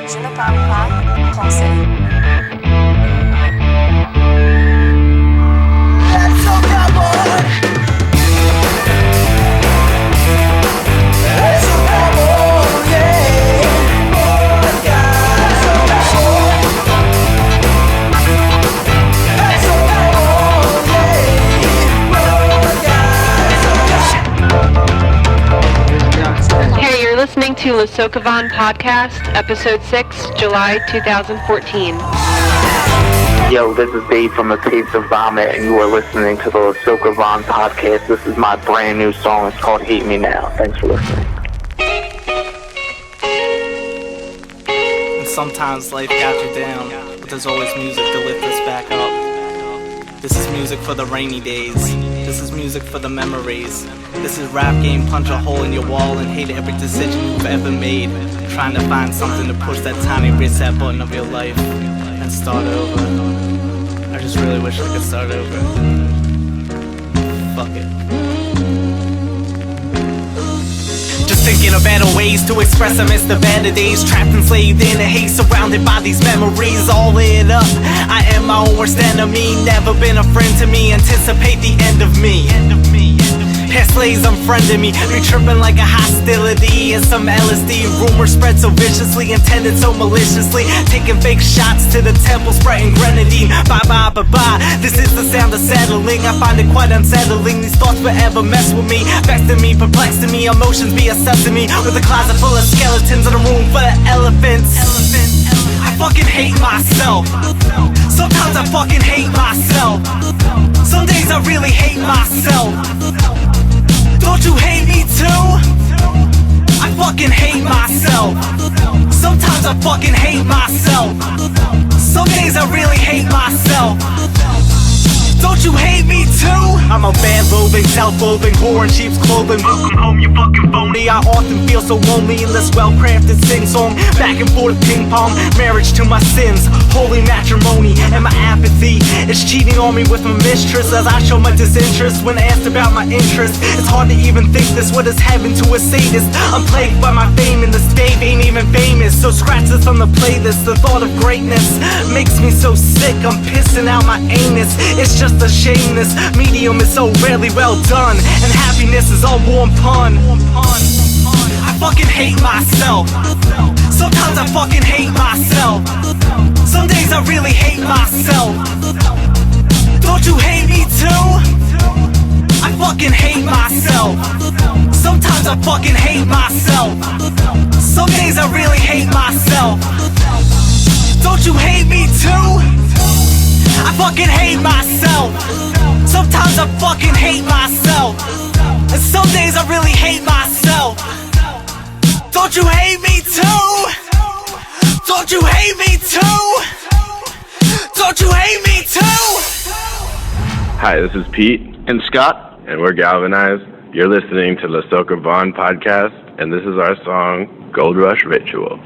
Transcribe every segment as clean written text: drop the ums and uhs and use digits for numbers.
Je ne parle pas français. Listening to LeSoca podcast, episode 6, July 2014. Yo, this is Dave from A Taste of Vomit, and you are listening to the LeSoca podcast. This is my brand new song. It's called Hate Me Now. Thanks for listening. And sometimes life got you down, but there's always music to lift us back up. This is music for the rainy days. This is music for the memories. This is rap game, punch a hole in your wall and hate every decision you've ever made. Trying to find something to push that tiny reset button of your life and start over. I just really wish I could start over. Fuck it. Just thinking of better ways to express I miss the better days. Trapped, enslaved in a haze, surrounded by these memories. All lit up, I am my own worst enemy. Never been a friend to me, anticipate the end of me. Past slaves unfriending me, be tripping like a hostility and some LSD. Rumors spread so viciously, intended so maliciously. Taking fake shots to the temple, spreading grenadine. Bye bye bye bye, this is the sound of settling. I find it quite unsettling, these thoughts forever mess with me. Vexing me, perplexing me, emotions be assessing me. With a closet full of skeletons and a room full of elephants. I fucking hate myself. Sometimes I fucking hate myself. Some days I really hate myself. Don't you hate me too? I fucking hate myself. Sometimes I fucking hate myself. Some days I really hate myself. Don't you hate me too? I'm a bad-loathing, self-loathing, whore in sheep's clothing. Welcome home, you fucking phony. I often feel so lonely in this well-crafted sing-song. Back and forth ping-pong, marriage to my sins. Holy matrimony and my apathy is cheating on me with my mistress. As I show my disinterest when asked about my interest. It's hard to even think this, what is heaven to a sadist. I'm plagued by my fame and this Dave ain't even famous. So scratch this on the playlist. The thought of greatness makes me so sick, I'm pissing out my anus. It's just a shame this medium is so rarely well done, and happiness is all warm pun. I fucking hate myself. Sometimes I fucking hate myself. Some days I really hate myself. Don't you hate me too? I fucking hate myself. Sometimes I fucking hate myself. Some days I really hate myself. Don't you hate me too? I fucking hate myself. Sometimes I fucking hate myself. And some days I really hate myself. Don't you hate me too? Don't you hate me too? Don't you hate me too? Hi, this is Pete and Scott, and we're Galvanize. You're listening to LeSoca podcast, and this is our song, Gold Rush Ritual.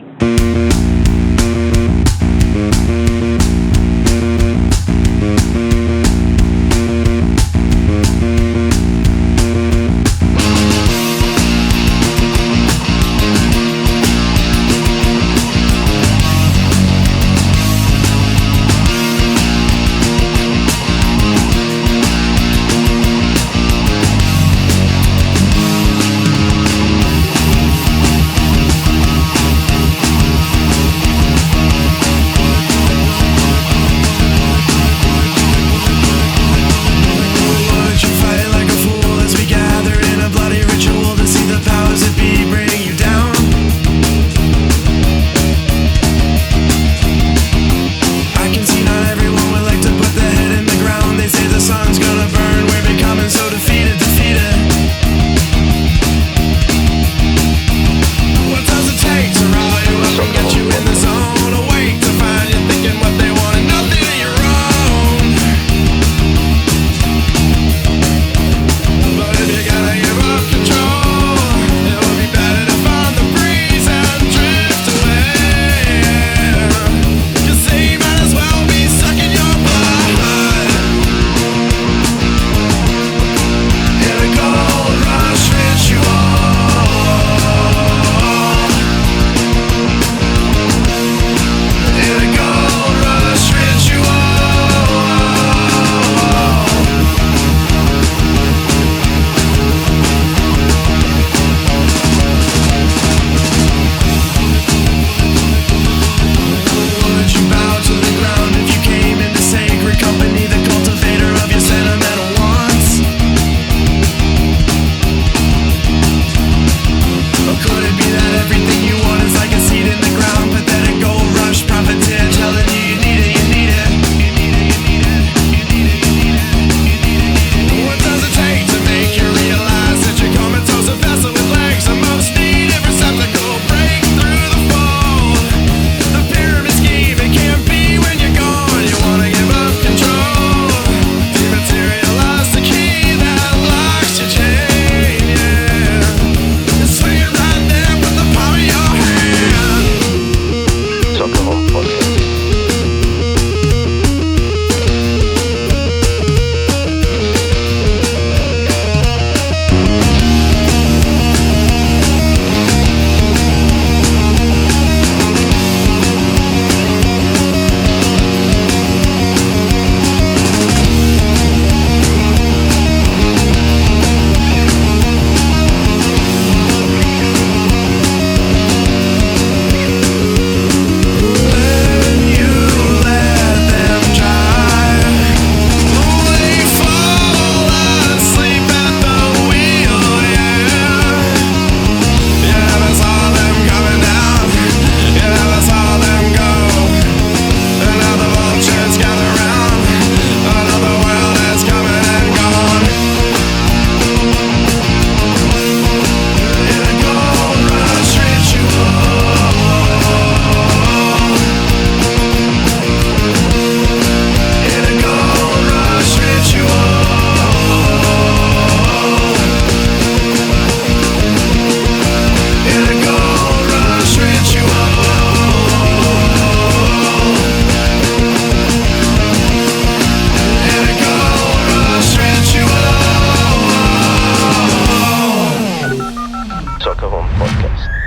Van Podcast.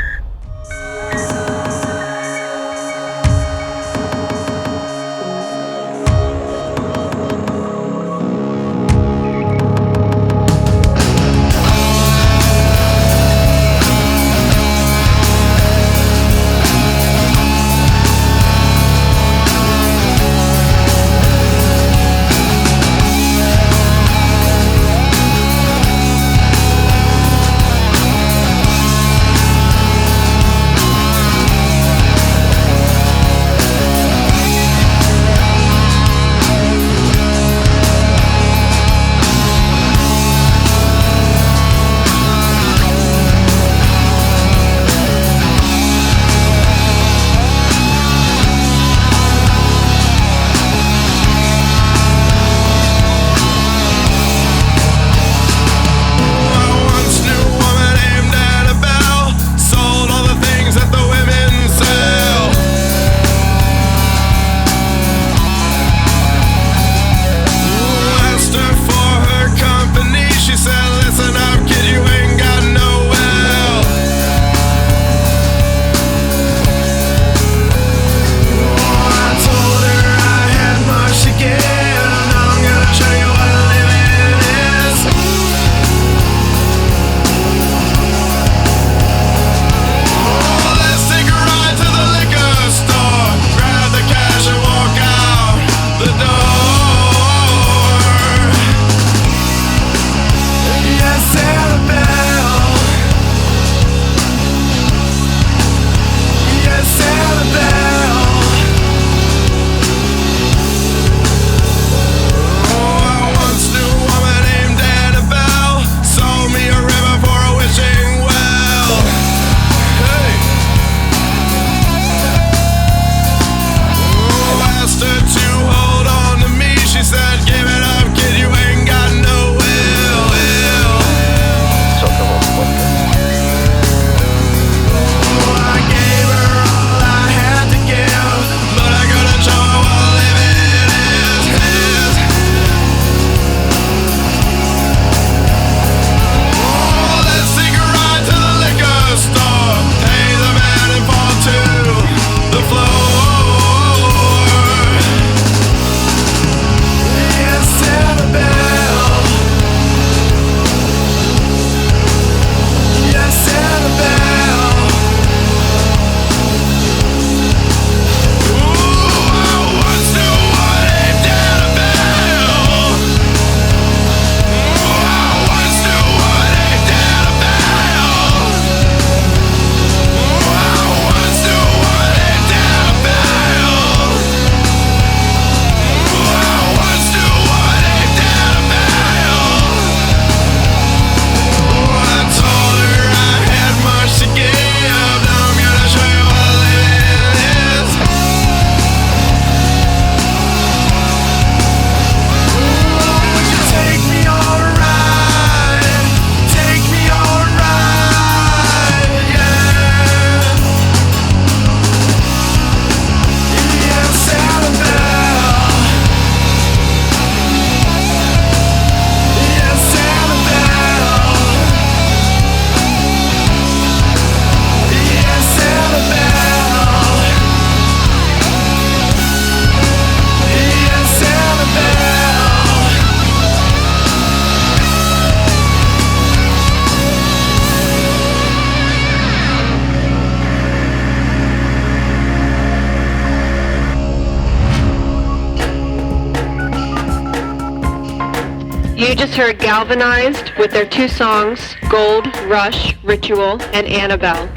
You just heard Galvanized with their two songs, Gold, Rush, Ritual, and Annabelle.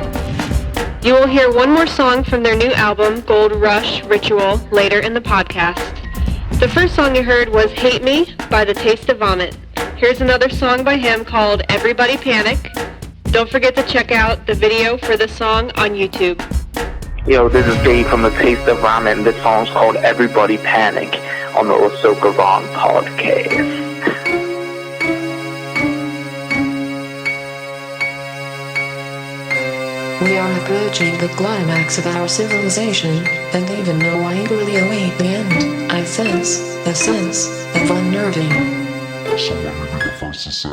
You will hear one more song from their new album, Gold, Rush, Ritual, later in the podcast. The first song you heard was Hate Me by The Taste of Vomit. Here's another song by him called Everybody Panic. Don't forget to check out the video for this song on YouTube. Yo, this is Dave from The Taste of Vomit, and this song's called Everybody Panic on the LeSoca podcast. We are approaching the climax of our civilization, and even though I eagerly await the end, I sense a sense of unnerving. first to say.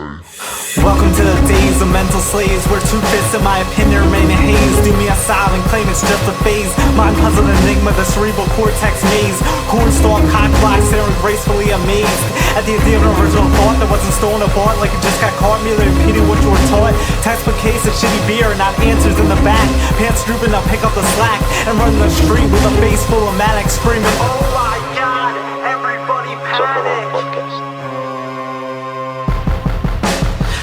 Welcome to the days of mental slaves, where two fists in my opinion remain a haze. Do me a solid and claim it's just a phase. Mind puzzle enigma, the cerebral cortex maze. Cornstalk, cock block, staring gracefully amazed at the idea of an original thought that wasn't stolen or bought, like it just got caught, merely repeating what you were taught. Textbook case of shitty beer, not answers in the back. Pants drooping, I'll pick up the slack and run the street with a face full of manic screaming, oh my god, everybody panic.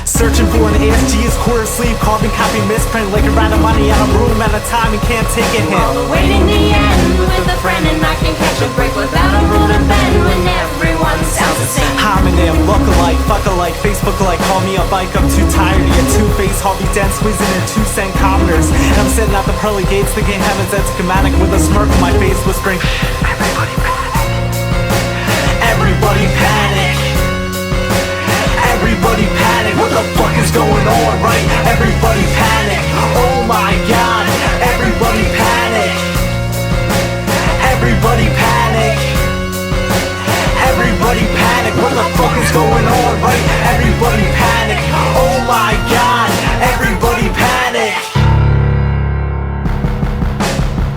Searching for an ASG is quarter sleeve, carbon copy misprint, like a random money out of room at a time and can't take a hint. All the way in the end with a friend, and I can catch a break without a rule to bend when everyone sounds the same. Homonym, look-alike, fuck-alike, Facebook-alike, call me a bike, I'm too tired to get two-faced, Harvey Dent squeezing in 2-cent commoners. And I'm sitting at the pearly gates thinking heaven's enigmatic with a smirk on my face whispering, everybody panic. Everybody panic. Everybody panic, what the fuck is going on, right? Everybody panic, oh my god. Everybody panic. Everybody panic. Everybody panic, what the fuck is going on, right? Everybody panic, oh my god. Everybody panic.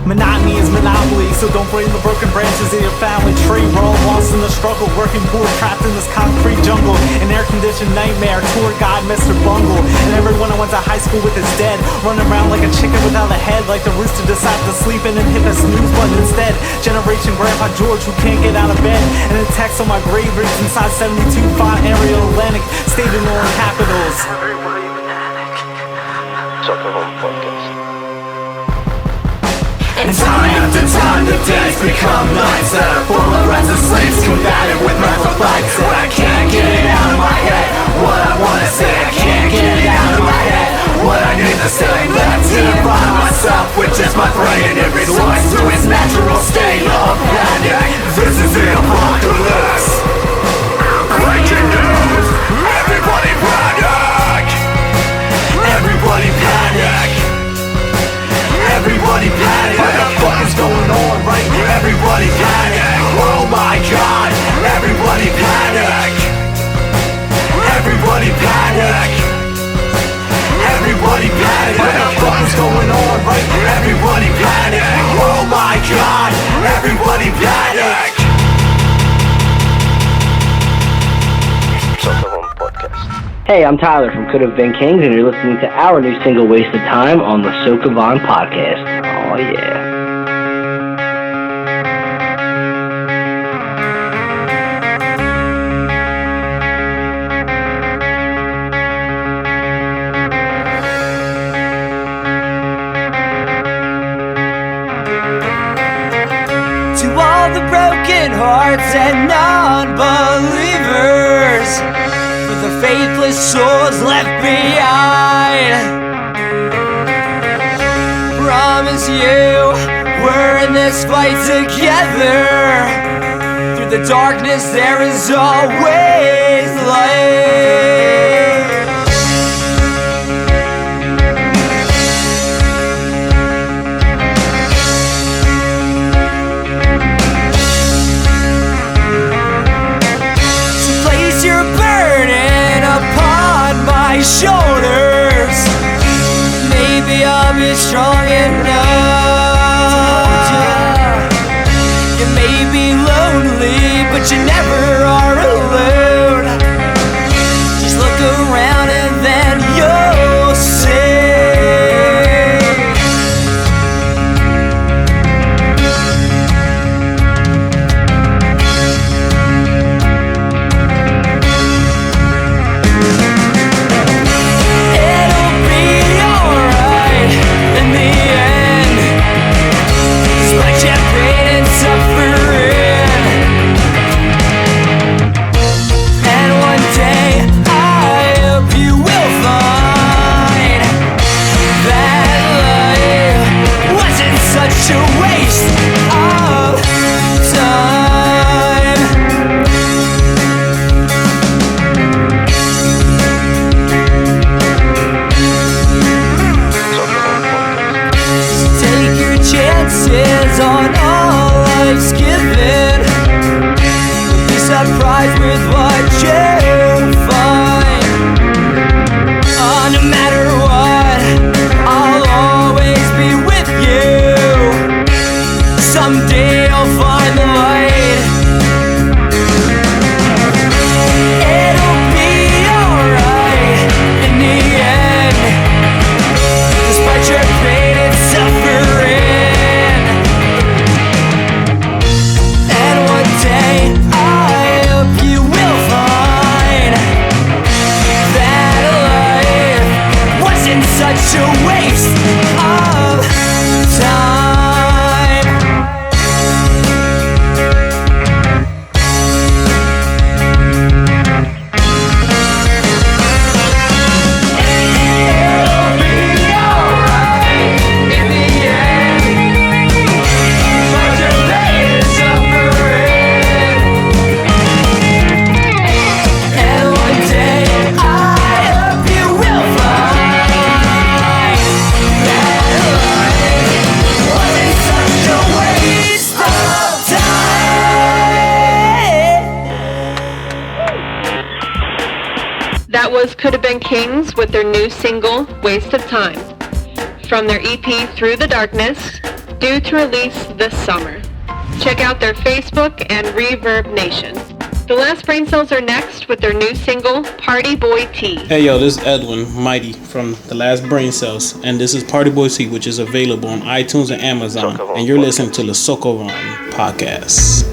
Monotony is monopoly, so don't blame the broken branches of your family tree. We're all lost in the struggle, working poor, trapped in this concrete jungle. An air-conditioned nightmare, tour guide Mr. Bungle. And everyone I went to high school with is dead, running around like a chicken without a head, like the rooster decided to sleep in and hit the snooze button instead. Generation Grandpa George who can't get out of bed, and a text on my grave reads inside 72 font Arial Atlantic, state in all capitals. Everybody panic. LeSoca Home Podcast. And time after time the days become nights that are full of rats and slaves, combated with mental fights. And I can't get it out of my head what I wanna say, I can't get it out of my head what I need to say. Left here by myself with just my brain, it resorts to its natural state of panic. This is the apocalypse. Breaking news, everybody panic. Everybody panic. Everybody panic, what the fuck is going on, right? Everybody panic, oh my god. Everybody panic. Everybody panic. Everybody panic, what the fuck is going on, right? Everybody panic, oh my god. Everybody panic. LeSoca Home Podcast. Hey, I'm Tyler from Could Have Been Kings, and you're listening to our new single, Wasted Time, on the LeSoca Podcast. Oh, yeah. To all the broken hearts and non-believers, for the faithless souls left behind, promise you we're in this fight together. Through the darkness there is always light. My shoulders, maybe I'll be strong enough. You may be lonely, but you never are alone. Just look around and then you'll see. It'll be alright in the end. wasn't such a waste of time. That was Could Have Been Kings with their new single, Waste of Time, from their EP Through the Darkness, due to release this summer. Check out their Facebook and Reverb Nation. The Last Brain Cells are next with their new single, Party Boy T. Hey yo, this is Edwin Mighty from The Last Brain Cells, and this is Party Boy T, which is available on iTunes and Amazon, and you're listening to LeSoca podcast.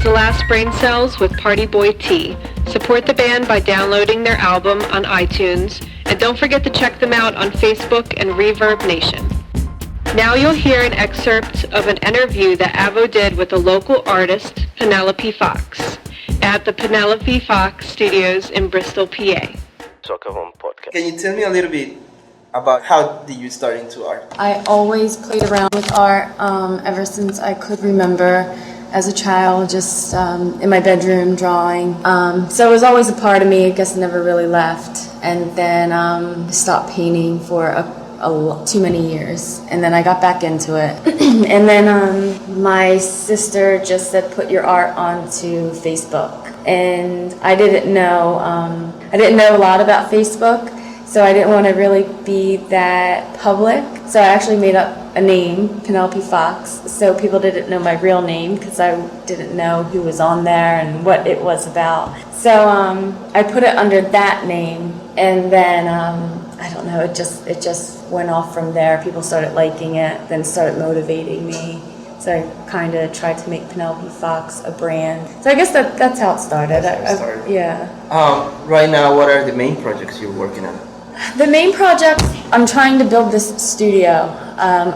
The Last Brain Cells with Party Boy T. Support the band by downloading their album on iTunes, and don't forget to check them out on Facebook and Reverb Nation. Now you'll hear an excerpt of an interview that Avo did with the local artist Penelope Fox at the Penelope Fox Studios in Bristol, PA. Can you tell me a little bit about how did you start into art? I always played around with art ever since I could remember. As a child, just in my bedroom drawing. So it was always a part of me, I guess never really left. And then stopped painting for too many years. And then I got back into it. And then my sister just said, put your art onto Facebook. And I didn't know a lot about Facebook. So I didn't want to really be that public. So I actually made up a name, Penelope Fox, so people didn't know my real name because I didn't know who was on there and what it was about. So I put it under that name, and then I don't know, it just went off from there. People started liking it, then started motivating me. So I kind of tried to make Penelope Fox a brand. So I guess that's how it started. Yeah. Right now, what are the main projects you're working on? The main project, I'm trying to build this studio.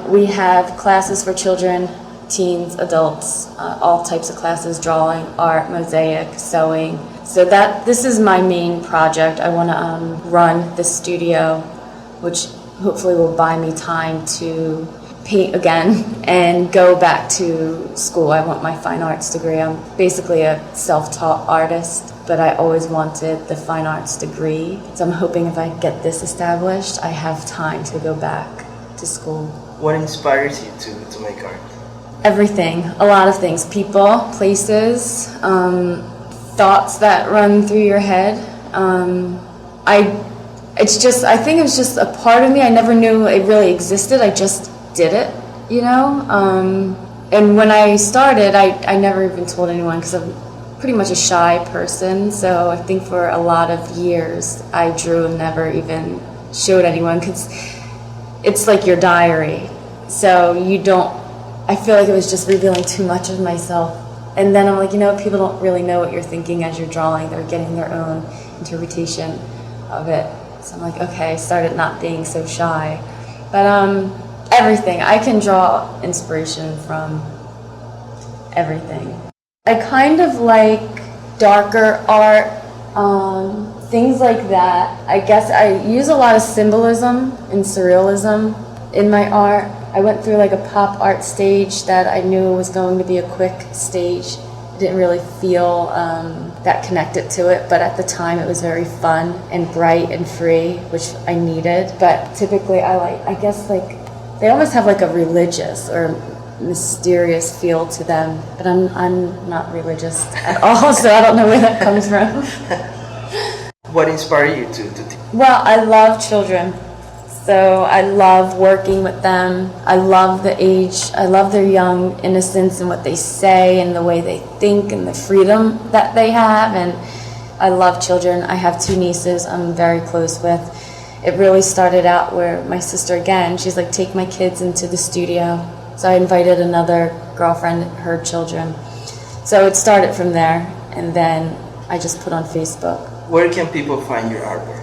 We have classes for children, teens, adults, all types of classes, drawing, art, mosaic, sewing. So this is my main project. I want to run the studio, which hopefully will buy me time to paint again and go back to school. I want my fine arts degree. I'm basically a self-taught artist, but I always wanted the fine arts degree. So I'm hoping if I get this established, I have time to go back to school What inspires you to make art? Everything, a lot of things. People, places, thoughts that run through your head. I think it was just a part of me. I never knew it really existed. I just did it, you know? And when I started, I never even told anyone because I'm pretty much a shy person. So I think for a lot of years, I drew and never even showed anyone because it's like your diary. So I feel like it was just revealing too much of myself. And then I'm like, people don't really know what you're thinking as you're drawing. They're getting their own interpretation of it. So I'm like, okay, I started not being so shy. But everything. I can draw inspiration from everything. I kind of like darker art, things like that. I guess I use a lot of symbolism and surrealism in my art. I went through like a pop art stage that I knew was going to be a quick stage. I didn't really feel that connected to it, but at the time it was very fun and bright and free, which I needed. But typically I guess they almost have like a religious or mysterious feel to them, but I'm not religious at all, so I don't know where that comes from. What inspired you to Well, I love children. So I love working with them. I love the age. I love their young innocence and what they say and the way they think and the freedom that they have. And I love children. I have 2 nieces I'm very close with. It really started out where my sister, again, she's like, take my kids into the studio. So I invited another girlfriend, her children. So it started from there. And then I just put on Facebook. Where can people find your artwork?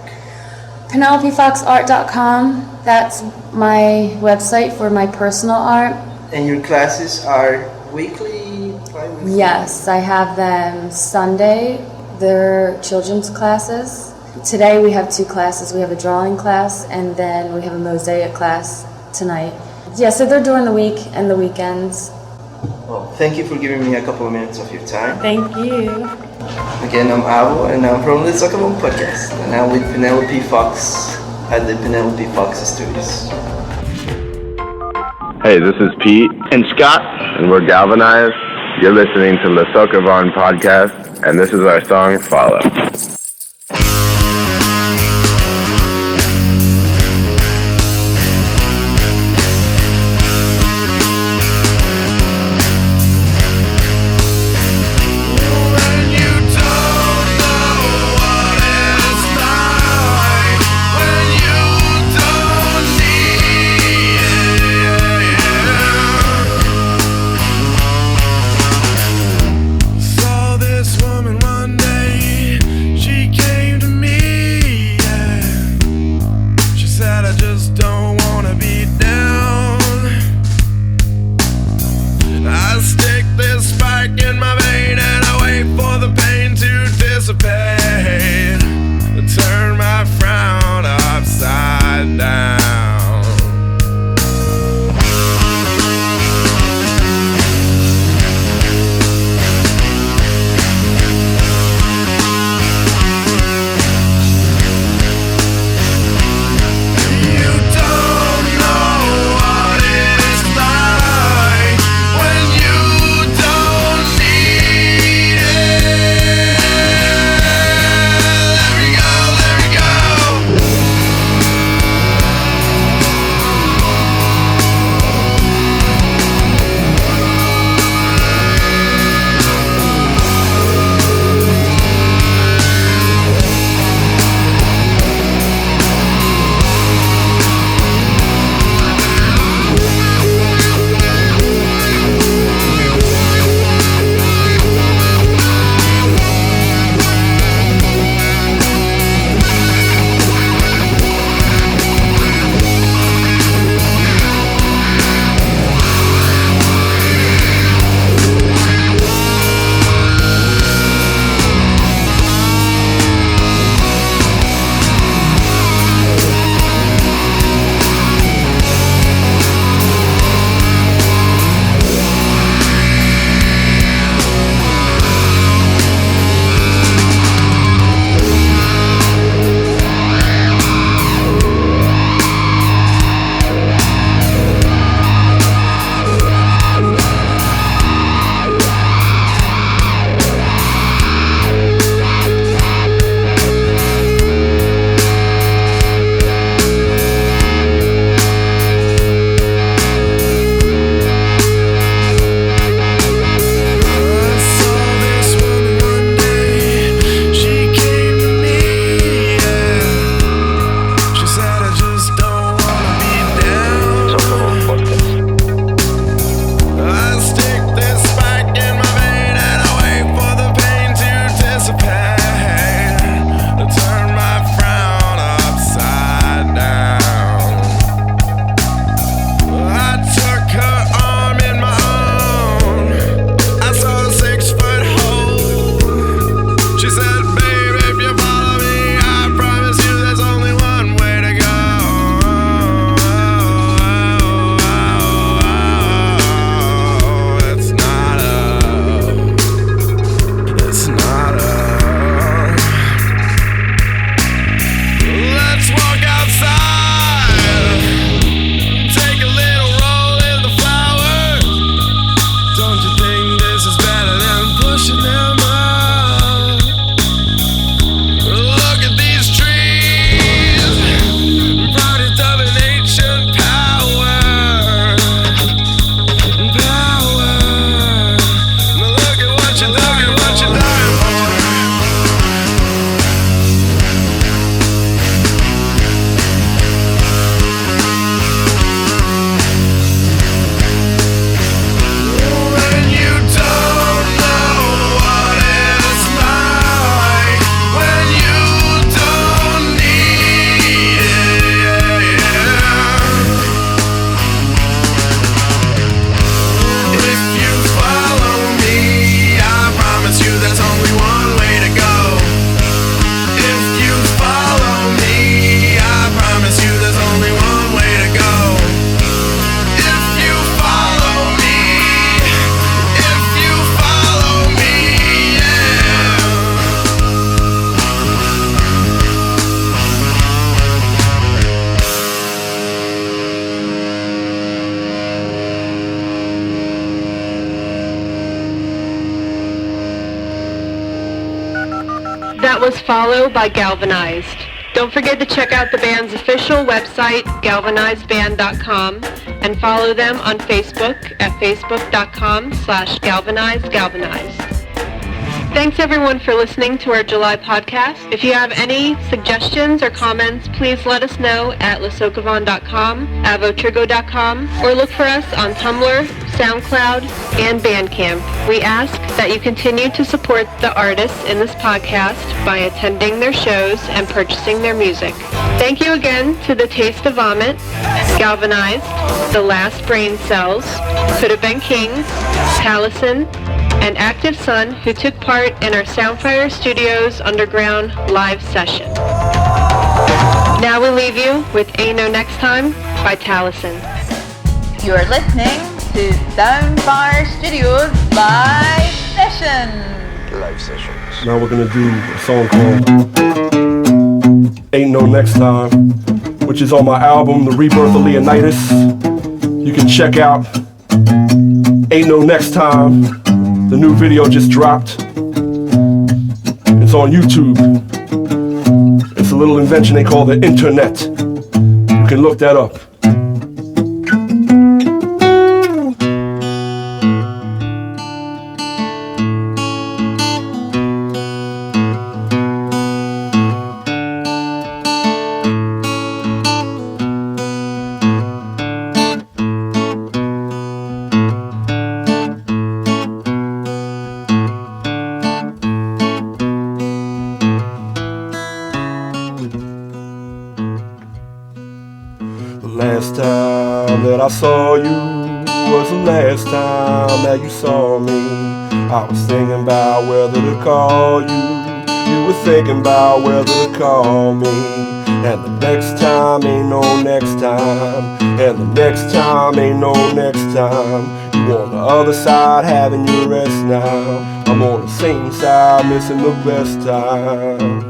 PenelopeFoxArt.com. That's my website for my personal art. And your classes are weekly, bi-weekly? Yes, I have them Sunday. They're children's classes. Today we have 2 classes. We have a drawing class and then we have a mosaic class tonight. Yeah, so they're during the week and the weekends. Well, thank you for giving me a couple of minutes of your time. Thank you. Again, I'm Avo, and I'm from the LeSoca podcast, and I'm with Penelope Fox at the Penelope Fox Studios. Hey, this is Pete And Scott. and we're Galvanize. You're listening to LeSoca podcast, and this is our song Follow. Saw this woman one day. She that was Follow by Galvanized. Don't forget to check out the band's official website, galvanizedband.com, and follow them on Facebook at facebook.com/galvanizedgalvanized. Thanks everyone for listening to our July podcast. If you have any suggestions or comments, please let us know at lesocavon.com, avotrigo.com, or look for us on Tumblr, SoundCloud, and Bandcamp. We ask that you continue to support the artists in this podcast by attending their shows and purchasing their music. Thank you again to The Taste of Vomit, Galvanized, The Last Brain Cells, Could Have Been Kings, Taliesin, and Active Sun, who took part in our Soundfire Studios Underground live session. Now we leave you with Ain't No Next Time by Taliesin. You're listening to Soundfire Studios live session. Live sessions. Now we're gonna do a song called Ain't No Next Time, which is on my album, The Rebirth of Leonidas. You can check out Ain't No Next Time. The new video just dropped. It's on YouTube. It's a little invention they call the internet. You can look that up. Last time that I saw you was the last time that you saw me. I was thinking about whether to call you. You were thinking about whether to call me. And the next time ain't no next time. And the next time ain't no next time. You on the other side having your rest now. I'm on the same side missing the best time.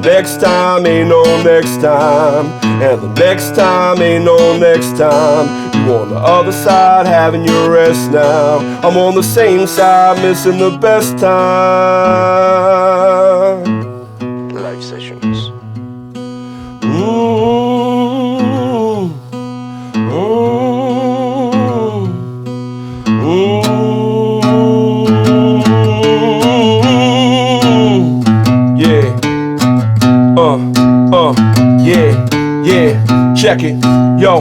Next time ain't no next time. And the next time ain't no next time. You on the other side having your rest now. I'm on the same side missing the best time. Live sessions. Yeah, check it, yo,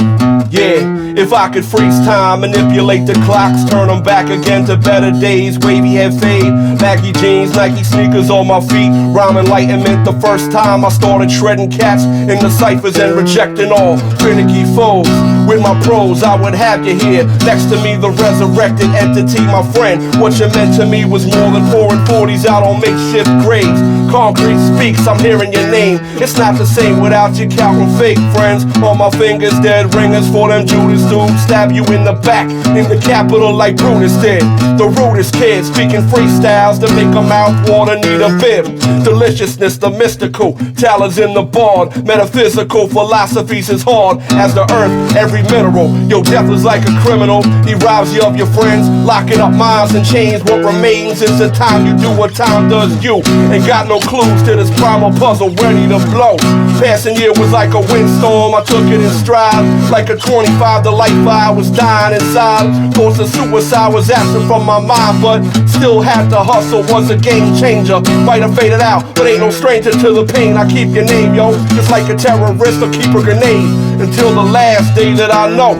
yeah. If I could freeze time, manipulate the clocks, turn them back again to better days. Wavy head fade, baggy jeans, Nike sneakers on my feet. Rhyme enlightenment the first time I started shredding cats in the ciphers and rejecting all finicky foes. With my pros, I would have you here next to me, the resurrected entity, my friend. What you meant to me was more than 4 and 40s out on makeshift graves. Concrete speaks, I'm hearing your name. It's not the same without you counting fake friends. On my fingers, dead ringers for them Judas dudes. Stab you in the back, in the capital like Brutus did. The rudest kid speaking freestyles to make a mouth water need a bib. Deliciousness, the mystical, Taliesin the bard. Metaphysical philosophies as hard as the earth, every mineral. Yo, death is like a criminal. He robs you of your friends, locking up minds and chains. What remains is the time you do what time does you. Ain't got no clues to this primal puzzle ready to blow. Passing year was like a windstorm, I took it in stride. Like a 25, the light fire was dying inside. Thoughts of suicide was absent from my mind, but still had to hustle, was a game changer. Fight or faded out, but ain't no stranger to the pain. I keep your name, yo, just like a terrorist or keep a grenade. Until the last day that I know.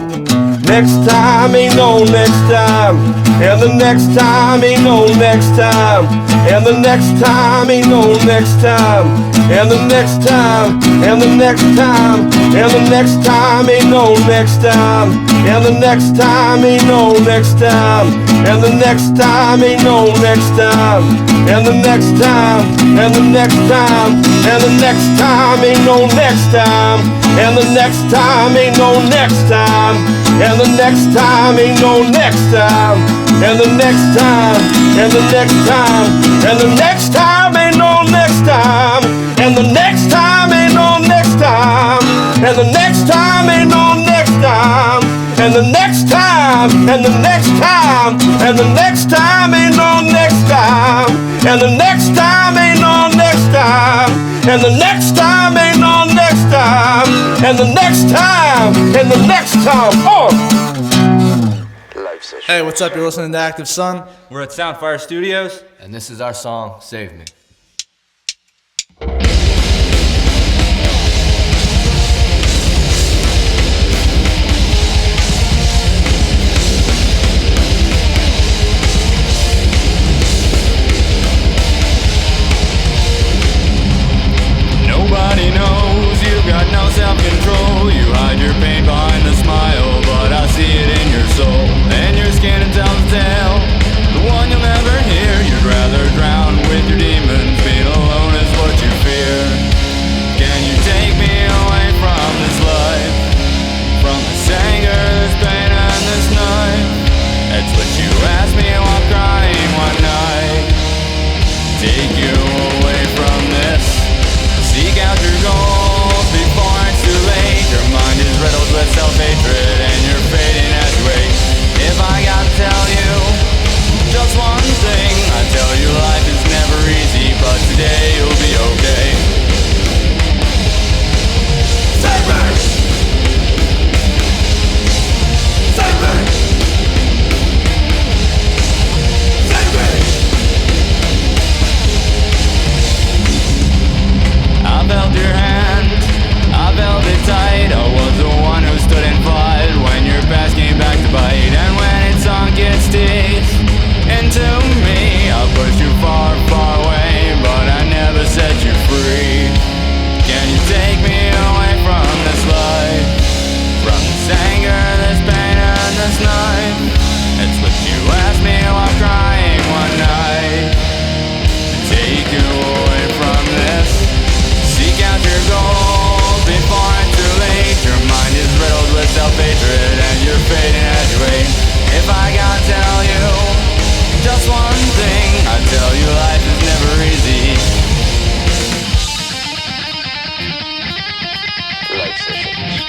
Next time ain't no next time. And the next time ain't no next time. And the next time ain't no next time. And the next time, and the next time, and the next time ain't no next time. And the next time ain't no next time. And the next time ain't no next time. And the next time, and the next time, and the next time ain't no next time. And the next time ain't no next time. And the next time ain't no next time. And the next time, and the next time, and the next time ain't no next time. And the next time ain't no next time. And the next time ain't no next time. And the next time, and the next time, and the next time ain't no next time. And the next time ain't no next time. And the next time ain't no next time. And the next time, and the next time. Oh! Hey, what's up? You're listening to Active Sun. We're at Soundfire Studios, and this is our song, Save Me. Nobody knows, you've got no self-control. You hide your pain behind the smile, but I see it in your soul. And your skin and tells the tale, the one you'll never hear. You'd rather drown with your demons, being alone is what you fear. Can you take me away from this life, from this anger, this pain and this knife? That's what you asked me while crying one night. Take you away from this. Seek out your goals before it's too late. Your mind is riddled with self-hatred and you're fading as you wait. If I gotta tell you just one thing, I tell you life is never easy, but today you'll be okay. Save me! Save me! Save me! I felt your hand, I felt it tight. I was the one who stood and fought when your past came back to bite. And when it sunk its teeth into me, I pushed you far, far away, but I never set you free. Can you take me away from this life, from this anger, this pain and this knife? It's what you asked me while crying one night. Take you away from this. Seek out your goals before it's too late. Your mind is riddled with self-hatred and you're fading as you wait. If I gotta tell you just one thing, I tell you life is never easy. Life Sessions.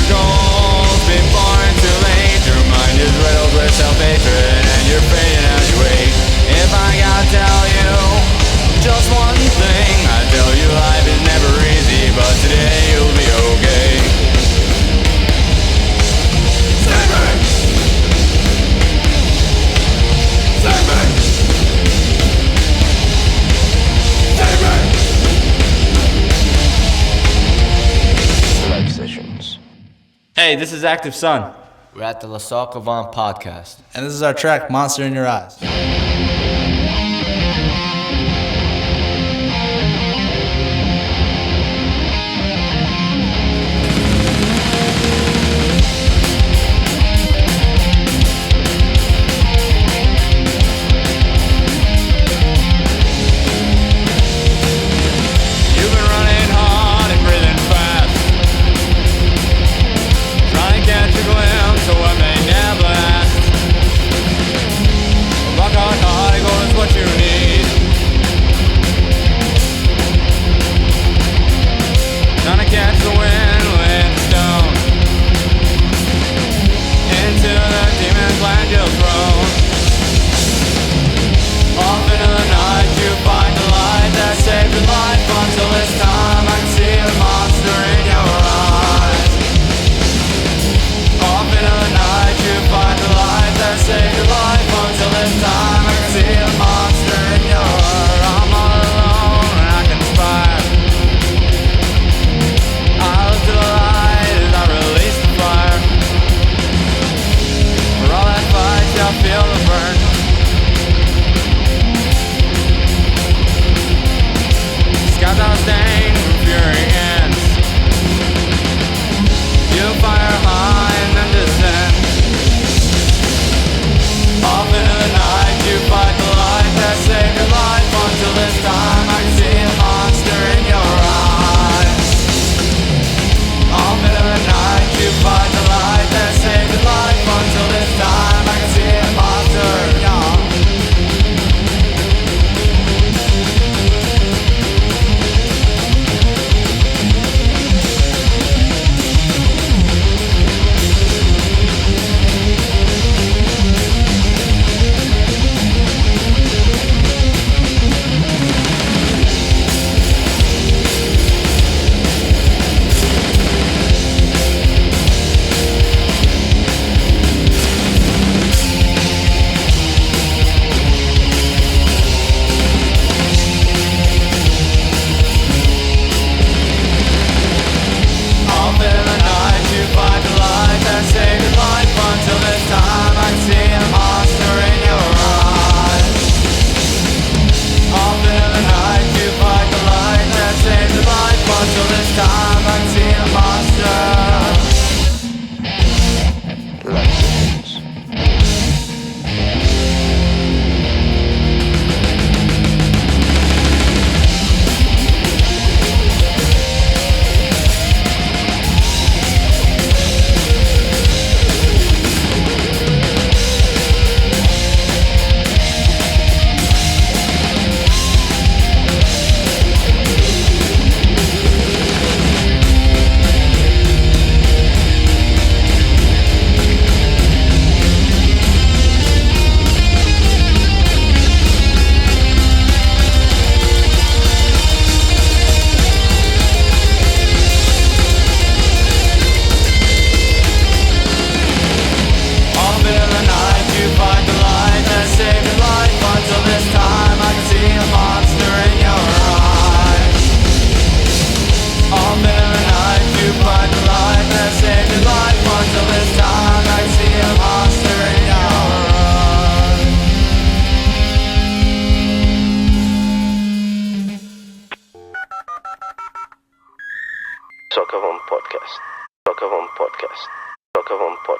Goals before it's too late. Your mind is riddled with self-hatred and you're fading as you wait. If I gotta tell you just one thing, I tell you life is never easy, but today you'll be okay. Save me! Save me! Save me! Life Sessions. Hey, this is Active Sun. We're at the LeSoca podcast. And this is our track, Monster in Your Eyes. You've been running hard and breathing fast, trying to catch a glimpse of what may never last. Rock LeSoca Podcast. LeSoca Podcast. LeSoca Podcast.